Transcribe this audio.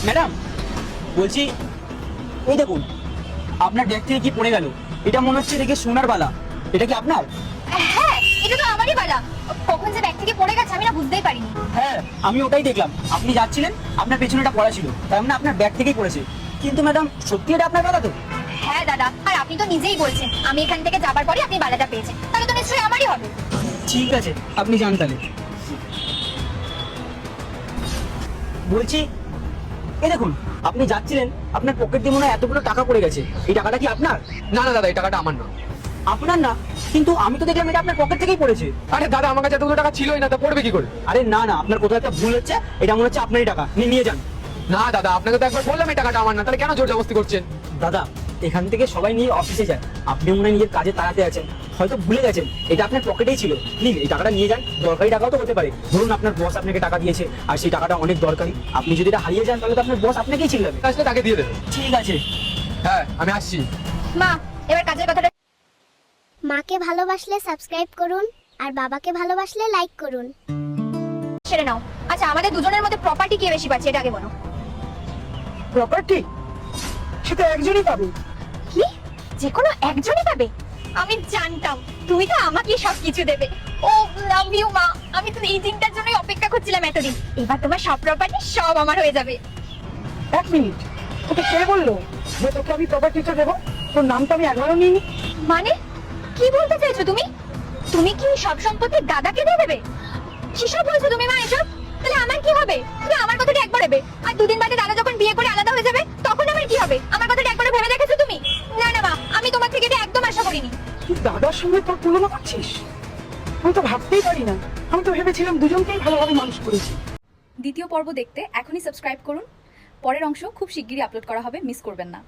Madam বলছি, এই দেখুন আপনার ব্যাগ থেকে কি পড়ে গেল? এটা মনে হচ্ছে দেখে সোনার বালা। এটা কি আপনার? হ্যাঁ, এটা তো আমারই বালা। কখন যে ব্যাগ থেকে পড়ে গেছে আমি না বুঝতেই পারিনি। হ্যাঁ, আমি ওটাই দেখলাম। আপনি যাচ্ছিলেন, আপনার পেছনে এটা পড়া ছিল, তার মানে আপনার ব্যাগ থেকেই পড়েছে। কিন্তু ম্যাডাম সত্যি এটা আপনার বালা তো? হ্যাঁ দাদা, আর আপনি তো নিজেই বলছেন আমি এখান থেকে যাবার পরে আপনি বালাটা পেয়েছেন, তাহলে তো নিশ্চয়ই আমারই হবে। ঠিক আছে, আপনি যান তাহলে। বলছি, এই দেখুন আপনি যাচ্ছিলেন, আপনার পকেট দিয়ে মনে হয় এতগুলো টাকা পড়ে গেছে। এই টাকাটা কি আপনার? না না দাদা, এই টাকাটা আমার না। আপনার না? কিন্তু আমি তো দেখলাম এটা আপনার পকেট থেকেই পড়েছে। আরে দাদা, আমার কাছে এতগুলো টাকা ছিলই না, তা পড়বে কি করে? আরে না না, আপনার কোথাও একটা ভুল হচ্ছে। এটা মনে হচ্ছে আপনারই টাকা, নিয়ে যান। না দাদা, আপনাকে তো একবার বললাম এই টাকাটা আমার না, তাহলে কেন জোর জবরদস্তি করছেন? দাদা, এখান থেকে সবাই নিয়ে অফিসে যায়, আপনি মনে হয় নিজের কাজে তাড়াতে আছেন, হয়তো ভুলে গেছেন এটা আপনার পকেটেই ছিল। নিন, এই টাকাটা নিয়ে যান। দরকারি টাকাও তো হতে পারে। ধরুন আপনার বস আপনাকে টাকা দিয়েছে আর সেই টাকাটা অনেক দরকারি, আপনি যদি এটা হারিয়ে যান তাহলে তো আপনার বস আপনাকেই চিল্লাবে। আসলে তাকে দিয়ে দেবে। ঠিক আছে। হ্যাঁ, আমি আসছি। মা, এবার কাজের কথাটা। মাকে ভালোবাসলে সাবস্ক্রাইব করুন আর বাবাকে ভালোবাসলে লাইক করুন। সেরে নাও। আচ্ছা, আমাদের দুজনের মধ্যে প্রপার্টি কে বেশি পাচ্ছে এটা আগে বলো। প্রপার্টি সেটা একজনই পাবে। কি? যে কোনো একজনই পাবে? আমি জানতাম তুমি তো আমাকে সবকিছু দেবে। ও লাভ ইউ মা, আমি তো এই দিনটার জন্যই অপেক্ষা করছিলাম এতদিন। এবার তোমার সব প্রপার্টি সব আমার হয়ে যাবে। এক মিনিট, তোকে কে বললো যে তোকে আমি প্রপার্টিটা দেবো? তোর নামটা আমি একবারও নিইনি। মানে কি বলতে চাইছো তুমি? তুমি কি সব সম্পত্তি দাদাকে দিয়ে দেবে? কিসব বলছো তুমি মা এসব? তাহলে আমার কি হবে? তুমি আমার কথাটা একবার ভেবে, আর দুদিন বাদে দাদা যখন বিয়ে করে আলাদা হয়ে যাবে তখন আমার কি হবে? আমার কথাটা একবার ভেবে দেখেছো তুমি? না না মা, আমি তোমার থেকে এটা একদম আশা করিনি। তুই দাদার সঙ্গে তোর তুলনা করছিস? আমি তো ভাবতেই পারি না। আমি তো ভেবেছিলাম দুজনকেই ভালোভাবে মানুষ করেছি। দ্বিতীয় পর্ব দেখতে এখনই সাবস্ক্রাইব করুন। পরের অংশ খুব শিগগিরই আপলোড করা হবে, মিস করবেন না।